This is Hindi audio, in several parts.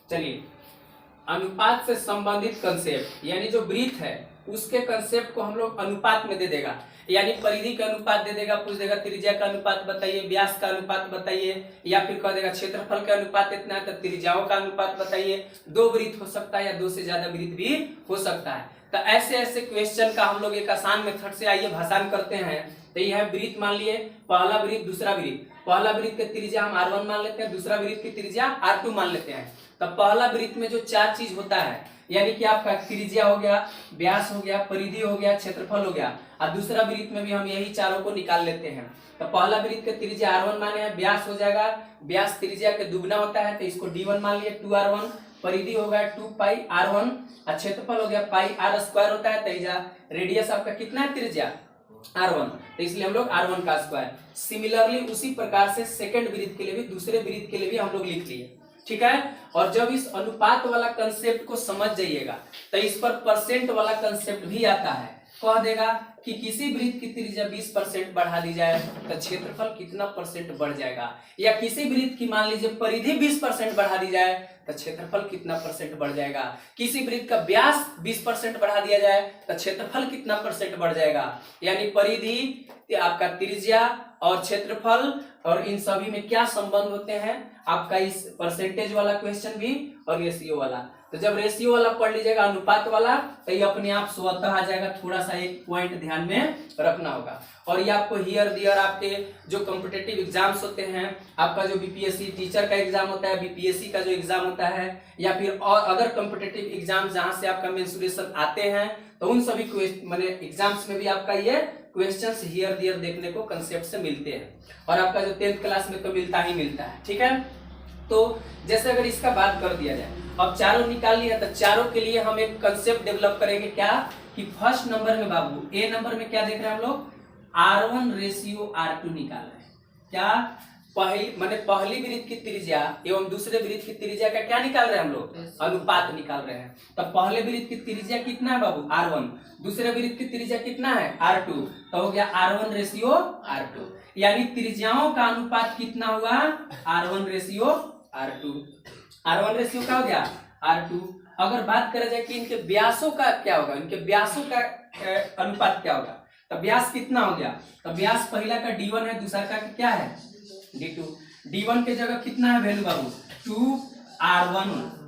चलिए, अनुपात से संबंधित कंसेप्ट यानी जो वृत्त है उसके कंसेप्ट को हम लोग अनुपात में दे देगा, यानी परिधि का अनुपात दे देगा, पूछ देगा त्रिज्या का अनुपात बताइए, व्यास का अनुपात बताइए, या फिर कह देगा क्षेत्रफल का अनुपात इतना है तो त्रिज्याओं का अनुपात बताइए। दो वृत्त हो सकता है या दो से ज्यादा वृत्त भी हो सकता है। तो ऐसे ऐसे क्वेश्चन का हम लोग एक आसान मेथड से आइए भाषांतर करते हैं। तो यह है वृत्त, मान लिए पहला वृत्त दूसरा वृत्त, पहला वृत्त की त्रिज्या हम r1 मान लेते हैं, दूसरा वृत्त की त्रिज्या r2 मान लेते हैं। तो पहला वृत्त में जो चार चीज होता है, यानी कि आपका त्रिज्या हो गया, व्यास हो गया, परिधि हो गया, क्षेत्रफल हो गया, और दूसरा वृत्त में भी हम यही चारों को निकाल लेते हैं। तो पहला वृत्त का त्रिज्या r1 माने हैं, व्यास हो जाएगा, व्यास त्रिज्या के दुगना होता है तो इसको d1 मान लिए 2r1, परिधि हो गया 2 पाई r1, और क्षेत्रफल हो गया पाई r स्क्वायर होता है। तो रेडियस आपका कितना है त्रिज्या r1, तो इसलिए हम लोग r1 का स्क्वायर। सिमिलरली उसी प्रकार से सेकंड वृत्त के लिए भी, दूसरे वृत्त के लिए भी हम लोग लिख लिए, ठीक है। और जब इस अनुपात वाला कंसेप्ट को समझ जाइएगा तो इस पर परसेंट वाला कंसेप्ट भी आता है। कह देगा कि किसी वृत्त की त्रिज्या 20% बढ़ा दी जाए तो क्षेत्रफल कितना परसेंट बढ़ जाएगा, या किसी वृत्त की मान लीजिए परिधि 20% बढ़ा दी जाए तो क्षेत्रफल कितना परसेंट बढ़ जाएगा, किसी वृत्त का व्यास 20% बढ़ा दिया जाए तो क्षेत्रफल कितना परसेंट बढ़ जाएगा। यानी परिधि, आपका त्रिज्या और क्षेत्रफल और इन सभी में क्या संबंध होते हैं, आपका इस परसेंटेज वाला क्वेश्चन भी और रेशियो वाला। तो जब रेशियो वाला पढ़ लीजिएगा अनुपात वाला तो ये अपने आप स्वतः आ जाएगा। थोड़ा सा एक पॉइंट ध्यान में रखना होगा। और ये आपको हियर दियर आपके जो कॉम्पिटिटिव एग्जाम्स होते हैं, आपका जो बीपीएससी टीचर का एग्जाम होता है, बीपीएससी का जो एग्जाम होता है, या फिर और अदर कॉम्पिटिटिव एग्जाम जहां से आपका मेंसुरेशन आते हैं, तो उन सभी माने एग्जाम्स में भी आपका ये क्वेश्चंस हियर दियर देखने को कंसेप्ट से मिलते हैं। और आपका जो 10th क्लास में तो मिलता ही मिलता है, ठीक है। तो जैसे अगर इसका बात कर दिया जाए, अब चारों निकाल लिया तो चारों के लिए हम एक कंसेप्ट डेवलप करेंगे, क्या कि फर्स्ट नंबर में बाबू ए नंबर में क्या देख रहे हैं हम लोग, r1 रेशियो r2 निकाल रहे हैं। क्या पहली वृत्त की त्रिज्या एवं दूसरे वृत्त की त्रिज्या का क्या निकाल रहे हैं हम लोग, अनुपात निकाल रहे हैं। तो पहले वृत्त की त्रिज्या कितना है बाबू r1, दूसरे वृत्त की त्रिज्या कितना है r2, तो हो गया r1 रेशियो r2, यानी त्रिज्याओं का अनुपात कितना हुआ, r1 ratio r2। r1 ratio क्या हो गया r2। अगर बात करा जाए कि इनके व्यासों का क्या होगा, इनके व्यासों का अनुपात क्या होगा, तो व्यास कितना हो गया, तो व्यास पहला का d1 है, दूसरा का क्या है d2। d1 के जगह कितना है वैल्यू बाबू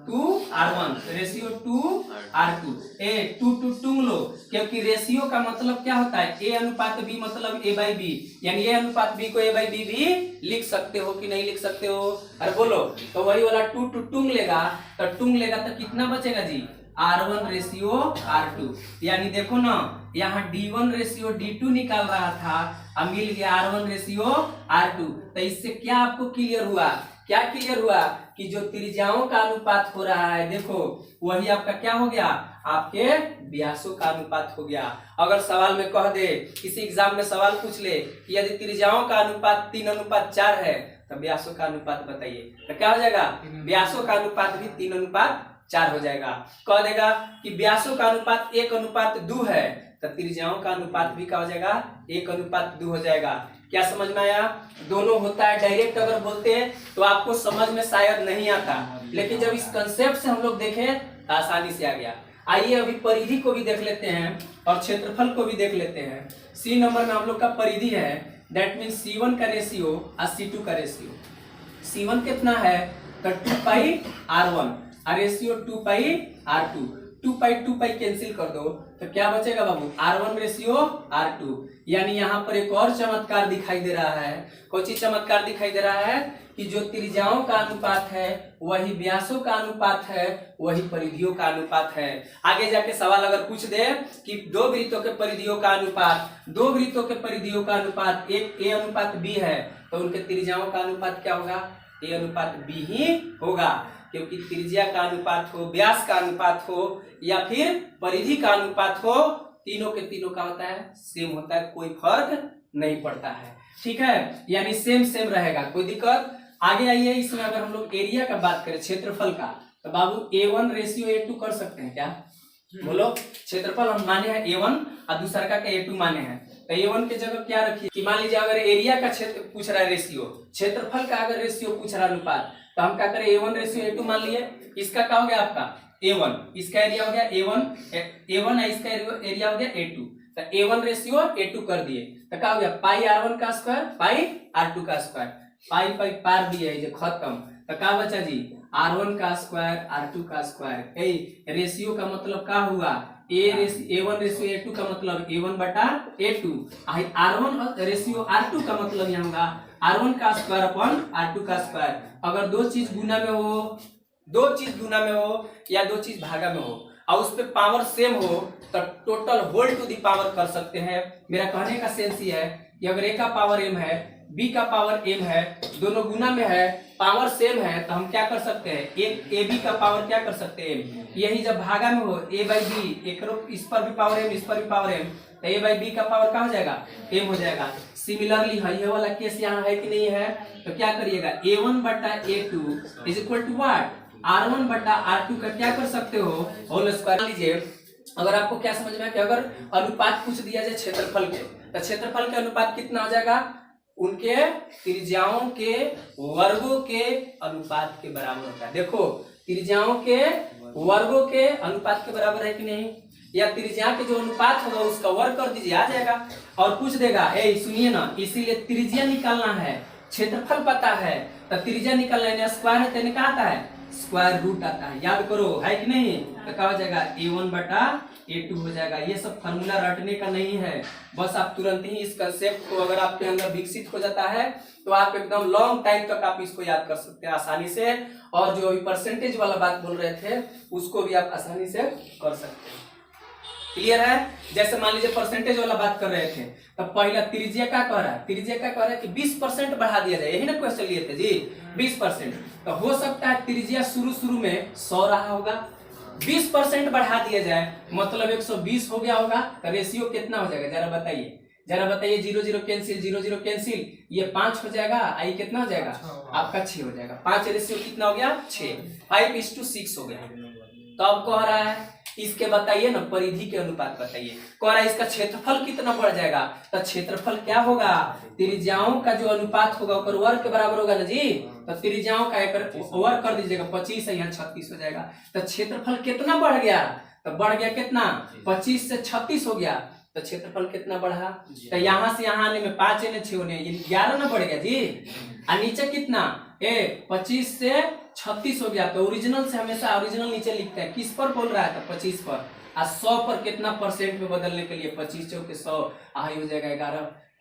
2r1 रेशियो 2r2। ए 2 लो, क्योंकि रेशियो का मतलब क्या होता है, a अनुपात b मतलब a/b, यानी a अनुपात b को a/b भी लिख सकते हो कि नहीं लिख सकते हो, अरे बोलो। तो वही वाला 2 लेगा तो कितना बचेगा जी, r1 रेशियो r2। यानी देखो ना, यहाँ d1 रेशियो d2 निकाल रहा था, अब मिल गया r1 रेशियो r2। तो इससे क्या आपको क्लियर हुआ, क्या क्लियर हुआ कि जो त्रिज्याओं का अनुपात हो रहा है, देखो वही आपका क्या हो गया, आपके व्यासों का अनुपात हो गया। अगर सवाल में कह दे, किसी एग्जाम में सवाल पूछ ले कि यदि त्रिज्याओं का अनुपात 3:4 है तो व्यासों का अनुपात बताइए, तो क्या हो जाएगा, व्यासों का अनुपात भी 3:4 हो जाएगा। कह देगा कि व्यासों का अनुपात 1:2 है तो त्रिज्याओं का अनुपात भी क्या हो जाएगा, 1:2 हो जाएगा। क्या समझ में आया, दोनों होता है। डायरेक्ट अगर बोलते हैं तो आपको समझ में शायद नहीं आता, लेकिन जब इस कंसेप्ट से हम लोग देखें तो आसानी से आ गया। आइए अभी परिधि को भी देख लेते हैं और क्षेत्रफल को भी देख लेते हैं। सी नंबर में हम लोग का परिधि है, दैट मीन C1 का रेशियो और C2 का रेशियो। C1 कितना है तो 2 पाई r1 और रेशियो 2 पाई r2। 2 पाई कैंसिल कर दो तो क्या बचेगा बाबू, r1 रेशियो r2। यानी यहाँ पर एक और चमत्कार दिखाई दे रहा है। कौन सी चमत्कार दिखाई दे रहा है कि जो त्रिज्याओं का अनुपात है वही व्यासों का अनुपात है, वही परिधियों का अनुपात है। आगे जाके सवाल अगर पूछ दे कि दो वृत्तों के परिधियों का अनुपात एक a अनुपात b है तो उनके त्रिज्याओं का अनुपात क्या होगा, a अनुपात b ही होगा, क्योंकि त्रिज्या का अनुपात हो, व्यास का अनुपात हो या फिर परिधि का अनुपात हो, तीनों के तीनों का होता है सेम होता है, कोई फर्क नहीं पड़ता है, ठीक है। यानी सेम रहेगा, कोई दिक्कत। आगे आइए, इसमें अगर हम लोग एरिया का बात करें, क्षेत्रफल का, तो बाबू A1 रेशियो A2 कर सकते हैं क्या, बोलो। क्षेत्रफल हम माने हैं A1 और दूसरा का A2 माने हैं, तो A1 के जगह क्या रखिए कि मान लीजिए अगर एरिया का क्षेत्र पूछ रहा है रेशियो, क्षेत्रफल का अगर रेशियो पूछ रहा है अनुपात, तो हम क्या करें, A1 रेशियो A2 मान लिए। इसका क्या हो गया आपका A1, इसका एरिया हो गया A1 है, इसका एरिया हो गया A2। तो A1 रेशियो A2 कर दिए तो क्या हो गया, पाई R1 का स्क्वायर पाई R2 का स्क्वायर, पाई पाई पार दिए जो खत्म। तो क्या बचा जी, R1 का स्क्वायर R2 का स्क्वायर। ए रेशियो का मतलब क्या हुआ, A1 रेशियो A2 का मतलब A1 बटा A2। R1 रेशियो R2 का मतलब यहाँ होगा R1 का स्क्वायर अपन R2 का स्क्वायर। अगर दो चीज गुना में हो, दो चीज गुना में हो या दो चीज भागा में हो और उस पे पावर सेम हो तो total whole to the power कर सकते हैं। मेरा कहने का सेंस ये है कि अगर A का पावर m है, B का पावर m है, दोनों गुना में है, पावर सेम है, तो हम क्या कर सकते हैं, एक AB का पावर क्या कर सकते हैं m। यही जब भागा में हो A बाई बी, इस पर भी पावर m, इस पर भी पावर m, तो A बाई बी का पावर क्या हो जाएगा, m हो जाएगा। सिमिलरली ये वाला केस यहाँ है कि नहीं है, तो क्या करिएगा, A1 बटा A2 is equal to what, R1 बटा R2 का क्या कर सकते हो, होल स्क्वायर लीजिए। अगर आपको क्या समझ में है कि अगर अनुपात पूछ दिया जाए क्षेत्रफल के, तो क्षेत्रफल के अनुपात कितना हो जाएगा, उनके त्रिज्याओं के वर्गों के अनुपात के बराबर होता है। देखो त्रिज्याओं के वर्गों के अनुपात के बराबर है कि नहीं, या त्रिज्या के जो अनुपात होगा उसका वर्ग कर दीजिए, आ जाएगा। और पूछ देगा, ए सुनिए ना, इसीलिए त्रिज्या निकालना है, क्षेत्रफल पता है तो त्रिज्या निकालना है, स्क्वायर है तेने क्या आता है, स्क्वायर रूट आता है, याद करो है कि नहीं। तो क्या हो जाएगा, A1 बटा A2 हो जाएगा। ये सब फॉर्मूला रटने का नहीं है, बस आप तुरंत ही इस कंसेप्ट को अगर आपके अंदर विकसित हो जाता है तो आप एकदम लॉन्ग टाइम तक आप इसको याद कर सकते हैं आसानी से। और जो परसेंटेज वाला बात बोल रहे थे उसको भी आप आसानी से कर सकते हैं। क्लियर है। जैसे मान लीजिए परसेंटेज वाला बात कर रहे थे, तो पहला त्रिज्या क्या कह रहा है, त्रिज्या क्या कह रहा है कि 20% बढ़ा दिया जाए, यही ना क्वेश्चन लिए थे जी, 20%। तो हो सकता है त्रिज्या शुरू में 100 रहा होगा, 20% बढ़ा दिया जाए मतलब 120 हो गया होगा, तो रेशियो कितना हो जाएगा, जरा बताइए, जरा बताइए। 0 0 कैंसिल, 0 0 कैंसिल, ये 5 हो जाएगा, आई कितना हो जाएगा आपका 6 हो जाएगा। 5 रेशियो कितना हो गया 6, 5:6 हो गया। तो अब कह रहा है इसके बताइए ना परिधि के अनुपात बताइए, कह रहा है इसका क्षेत्रफल कितना बढ़ जाएगा, तो क्षेत्रफल क्या होगा, त्रिज्याओं का जो अनुपात होगा वो वर्ग के बराबर होगा ना जी। तो त्रिज्याओं का एक वर्ग कर दीजिएगा, 25 है यहाँ 36 हो जाएगा। तो क्षेत्रफल कितना बढ़ गया, तो बढ़ गया कितना, 25 से 36 हो गया। तो क्षेत्रफल कितना बढ़ा, तो यहाँ से यहाँ आने में 5 ने 6 ने 11 ना बढ़ गया जी। और नीचे कितना, 25 से 36 हो गया। तो ओरिजिनल से हमेशा ओरिजिनल नीचे लिखते हैं, किस पर बोल रहा है, तो 25 पर। और 100 पर कितना परसेंट में बदलने के लिए 25 चौके 100, आई हो जाएगा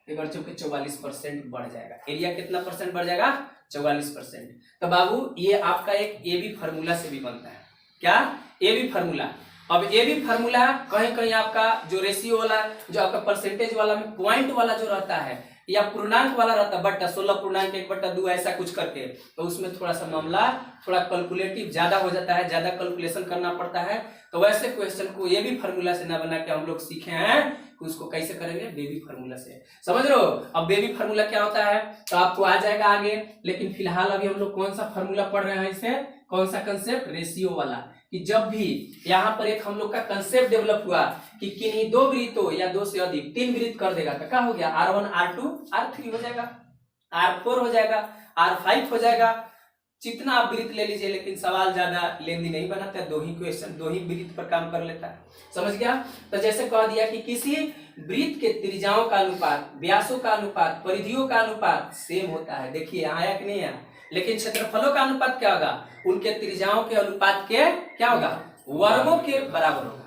11 चौके 44% बढ़ जाएगा। एरिया कितना परसेंट बढ़ जाएगा, 44%। तो बाबू ये आपका एक ए बी फार्मूला से भी बनता है, क्या, ए बी फार्मूला। अब ए बी फार्मूला कहीं कहीं आपका जो रेशियो वाला, जो आपका परसेंटेज वाला में पॉइंट वाला जो रहता है या पूर्णांक वाला रहता है, बट्टा 16.1/2 ऐसा कुछ करके, तो उसमें थोड़ा सा मामला थोड़ा कैलकुलेटिव ज्यादा हो जाता है, ज्यादा कैलकुलेशन करना पड़ता है। तो वैसे क्वेश्चन को ये भी फार्मूला से ना बना के हम लोग सीखे हैं कि उसको कैसे करेंगे, बेबी फार्मूला से, समझ लो। अब बेबी फार्मूला क्या होता है तो आपको आ जाएगा आगे, लेकिन फिलहाल अभी हम लोग कौन सा फार्मूला पढ़ रहे हैं, इसे कौन सा कंसेप्ट, रेशियो वाला। कि जब भी यहाँ पर एक हम लोग का कंसेप्ट डेवलप हुआ कि किन्हीं दो वृत्तों या दो से अधिक 3 वृत्त कर देगा, तो क्या हो गया, R1 R2 R3 हो जाएगा, R4 हो जाएगा, R5 हो जाएगा। जितना आप वृत्त ले लीजिए, लेकिन सवाल ज्यादा लेंदी नहीं बनाता है, 2 ही क्वेश्चन 2 ही वृत्त पर काम कर लेता है, समझ गया। तो जैसे कह दिया कि किसी वृत्त के त्रिज्याओं का अनुपात, व्यासों का अनुपात, परिधियों का अनुपात सेम होता है। देखिए आया कि नहीं आया, लेकिन क्षेत्रफलों का अनुपात क्या होगा, उनके त्रिज्याओं के अनुपात के क्या होगा, वर्गों के बराबर होगा।